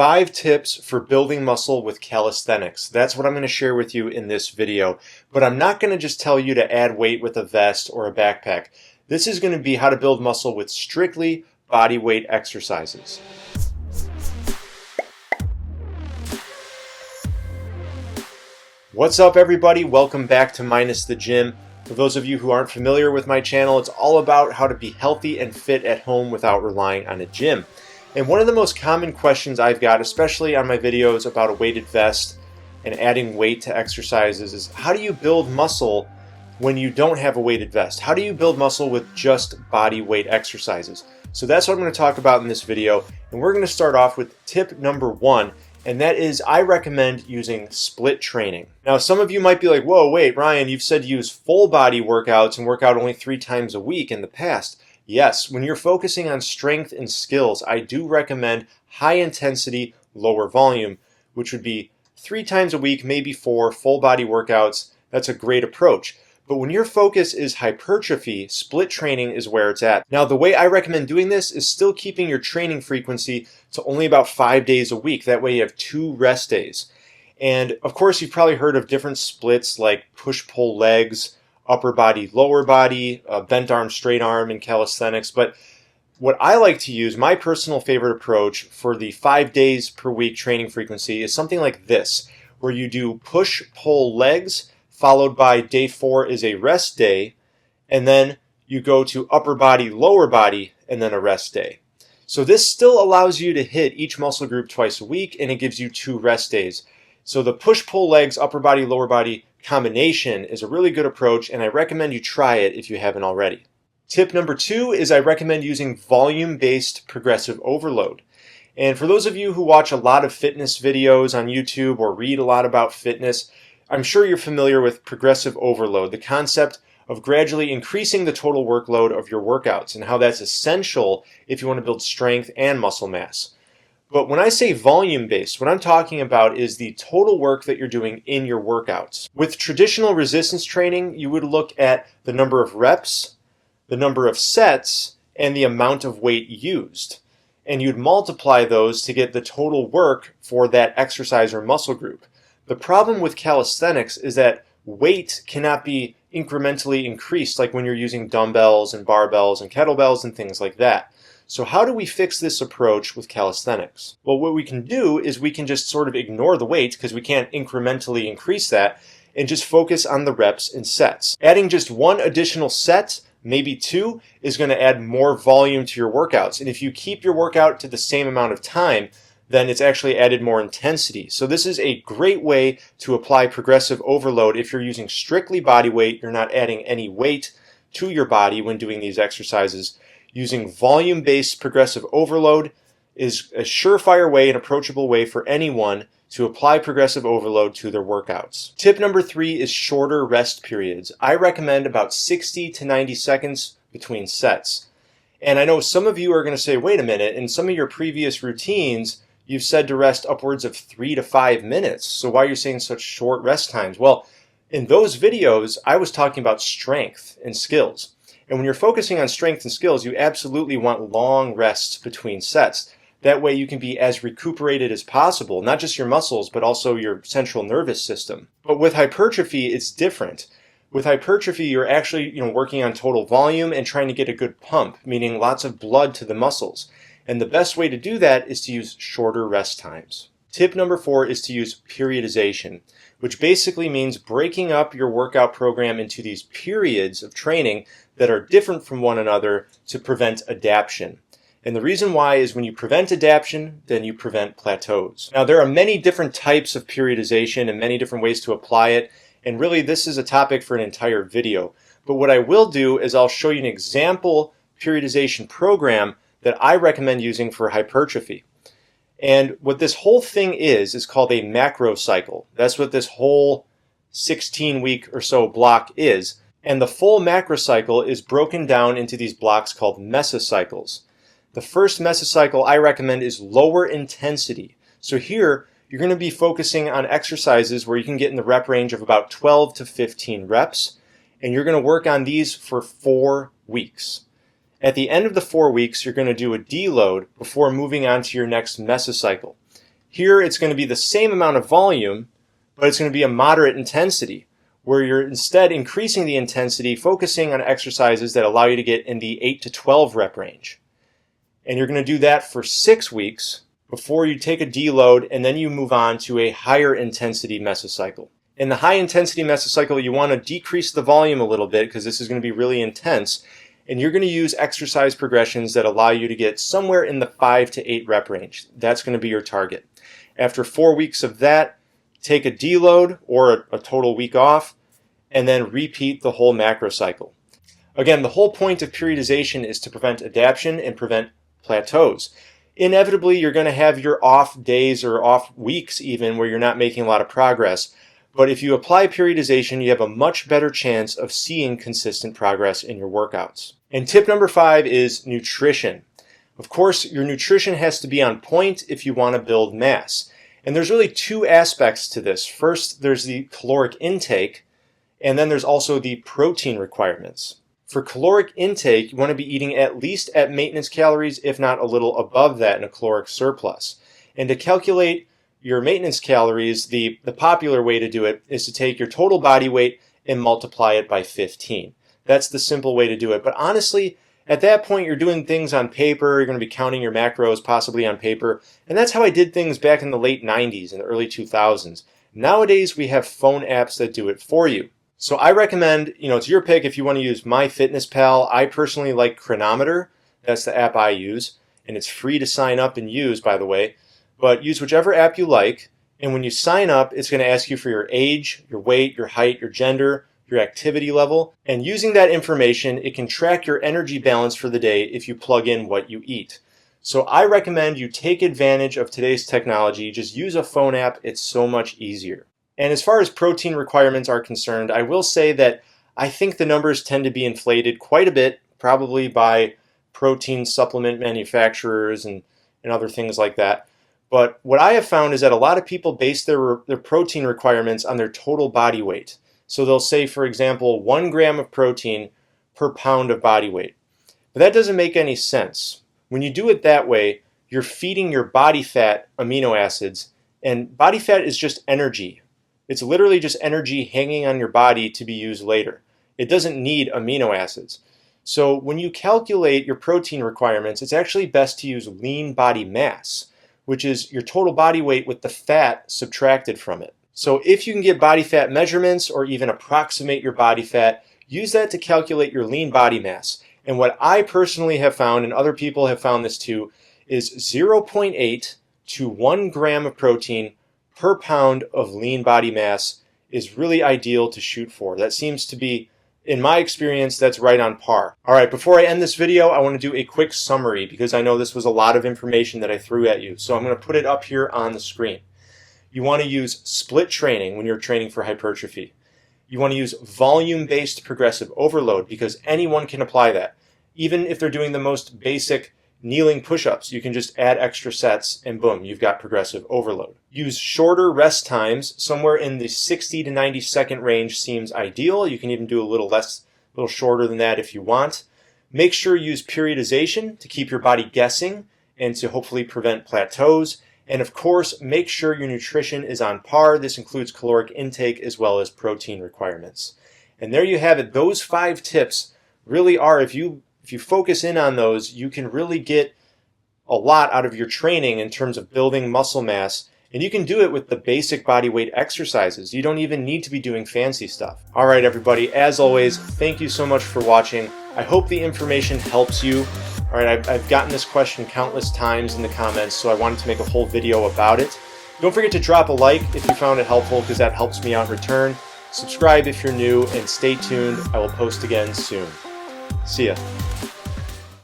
5 tips for building muscle with calisthenics. That's what I'm going to share with you in this video. But I'm not going to just tell you to add weight with a vest or a backpack. This is going to be how to build muscle with strictly body weight exercises. What's up, everybody? Welcome back to Minus the Gym. For those of you who aren't familiar with my channel, it's all about how to be healthy and fit at home without relying on a gym. And one of the most common questions I've got, especially on my videos about a weighted vest and adding weight to exercises, is how do you build muscle when you don't have a weighted vest? How do you build muscle with just body weight exercises? So that's what I'm going to talk about in this video. And we're going to start off with tip number 1. And that is, I recommend using split training. Now, some of you might be like, whoa, wait, Ryan, you've said use full body workouts and work out only 3 times a week in the past. Yes, when you're focusing on strength and skills, I do recommend high intensity, lower volume, which would be 3 times a week, maybe 4 full body workouts. That's a great approach. But when your focus is hypertrophy, split training is where it's at. Now, the way I recommend doing this is still keeping your training frequency to only about 5 days a week. That way you have 2 rest days. And of course, you've probably heard of different splits like push-pull legs, upper body, lower body, bent arm, straight arm in calisthenics. But what I like to use, my personal favorite approach for the 5 days per week training frequency is something like this, where you do push-pull legs, followed by day 4 is a rest day, and then you go to upper body, lower body, and then a rest day. So this still allows you to hit each muscle group twice a week, and it gives you 2 rest days. So the push-pull legs, upper body, lower body combination is a really good approach, and I recommend you try it if you haven't already. Tip number 2 is I recommend using volume-based progressive overload. And for those of you who watch a lot of fitness videos on YouTube or read a lot about fitness, I'm sure you're familiar with progressive overload, the concept of gradually increasing the total workload of your workouts and how that's essential if you want to build strength and muscle mass. But when I say volume-based, what I'm talking about is the total work that you're doing in your workouts. With traditional resistance training, you would look at the number of reps, the number of sets, and the amount of weight used. And you'd multiply those to get the total work for that exercise or muscle group. The problem with calisthenics is that weight cannot be incrementally increased like when you're using dumbbells and barbells and kettlebells and things like that. So how do we fix this approach with calisthenics? Well, what we can do is we can just sort of ignore the weight because we can't incrementally increase that and just focus on the reps and sets. Adding just 1 additional set, maybe 2, is going to add more volume to your workouts. And if you keep your workout to the same amount of time, then it's actually added more intensity. So this is a great way to apply progressive overload. If you're using strictly body weight, you're not adding any weight to your body when doing these exercises. Using volume-based progressive overload is a surefire way, an approachable way for anyone to apply progressive overload to their workouts. Tip number 3 is shorter rest periods. I recommend about 60 to 90 seconds between sets. And I know some of you are going to say, wait a minute, in some of your previous routines, you've said to rest upwards of 3 to 5 minutes. So why are you saying such short rest times? Well, in those videos, I was talking about strength and skills. And when you're focusing on strength and skills, you absolutely want long rests between sets. That way you can be as recuperated as possible, not just your muscles, but also your central nervous system. But with hypertrophy, it's different. With hypertrophy, you're actually working on total volume and trying to get a good pump, meaning lots of blood to the muscles. And the best way to do that is to use shorter rest times. Tip number 4 is to use periodization, which basically means breaking up your workout program into these periods of training that are different from one another to prevent adaptation. And the reason why is when you prevent adaptation, then you prevent plateaus. Now, there are many different types of periodization and many different ways to apply it. And really, this is a topic for an entire video. But what I will do is I'll show you an example periodization program that I recommend using for hypertrophy. And what this whole thing is called a macrocycle. That's what this whole 16-week or so block is. And the full macrocycle is broken down into these blocks called mesocycles. The first mesocycle I recommend is lower intensity. So here, you're going to be focusing on exercises where you can get in the rep range of about 12 to 15 reps. And you're going to work on these for 4 weeks. At the end of the 4 weeks, you're going to do a deload before moving on to your next mesocycle. Here it's going to be the same amount of volume, but it's going to be a moderate intensity, where you're instead increasing the intensity, focusing on exercises that allow you to get in the 8 to 12 rep range. And you're going to do that for 6 weeks before you take a deload, and then you move on to a higher intensity mesocycle. In the high intensity mesocycle, you want to decrease the volume a little bit because this is going to be really intense, and you're going to use exercise progressions that allow you to get somewhere in the 5 to 8 rep range. That's going to be your target. After 4 weeks of that, take a deload or a total week off, and then repeat the whole macrocycle. Again, the whole point of periodization is to prevent adaptation and prevent plateaus. Inevitably, you're going to have your off days or off weeks even where you're not making a lot of progress. But if you apply periodization, you have a much better chance of seeing consistent progress in your workouts. And tip number 5 is nutrition. Of course, your nutrition has to be on point if you want to build mass. And there's really 2 aspects to this. First, there's the caloric intake, and then there's also the protein requirements. For caloric intake, you want to be eating at least at maintenance calories, if not a little above that in a caloric surplus. And to calculate your maintenance calories, the popular way to do it is to take your total body weight and multiply it by 15. That's the simple way to do it. But honestly, at that point, you're doing things on paper. You're going to be counting your macros possibly on paper. And that's how I did things back in the late 90s and the early 2000s. Nowadays, we have phone apps that do it for you. So I recommend, it's your pick if you want to use MyFitnessPal. I personally like Chronometer. That's the app I use. And it's free to sign up and use, by the way. But use whichever app you like. And when you sign up, it's going to ask you for your age, your weight, your height, your gender, your activity level, and using that information, it can track your energy balance for the day if you plug in what you eat. So I recommend you take advantage of today's technology. Just use a phone app. It's so much easier. And as far as protein requirements are concerned, I will say that I think the numbers tend to be inflated quite a bit, probably by protein supplement manufacturers and other things like that. But what I have found is that a lot of people base their protein requirements on their total body weight. So they'll say, for example, 1 gram of protein per pound of body weight. But that doesn't make any sense. When you do it that way, you're feeding your body fat amino acids, and body fat is just energy. It's literally just energy hanging on your body to be used later. It doesn't need amino acids. So when you calculate your protein requirements, it's actually best to use lean body mass, which is your total body weight with the fat subtracted from it. So if you can get body fat measurements or even approximate your body fat, use that to calculate your lean body mass. And what I personally have found, and other people have found this too, is 0.8 to 1 gram of protein per pound of lean body mass is really ideal to shoot for. That seems to be, in my experience, that's right on par. All right, before I end this video, I want to do a quick summary because I know this was a lot of information that I threw at you. So I'm going to put it up here on the screen. You want to use split training when you're training for hypertrophy. You want to use volume-based progressive overload because anyone can apply that. Even if they're doing the most basic kneeling push-ups, you can just add extra sets and boom, you've got progressive overload. Use shorter rest times. Somewhere in the 60 to 90 second range seems ideal. You can even do a little shorter than that if you want. Make sure you use periodization to keep your body guessing and to hopefully prevent plateaus. And of course, make sure your nutrition is on par. This includes caloric intake as well as protein requirements. And there you have it. Those 5 tips really are, if you focus in on those, you can really get a lot out of your training in terms of building muscle mass. And you can do it with the basic body weight exercises. You don't even need to be doing fancy stuff. All right, everybody, as always, thank you so much for watching. I hope the information helps you. All right, I've gotten this question countless times in the comments, so I wanted to make a whole video about it. Don't forget to drop a like if you found it helpful, because that helps me out in return. Subscribe if you're new, and stay tuned. I will post again soon. See ya.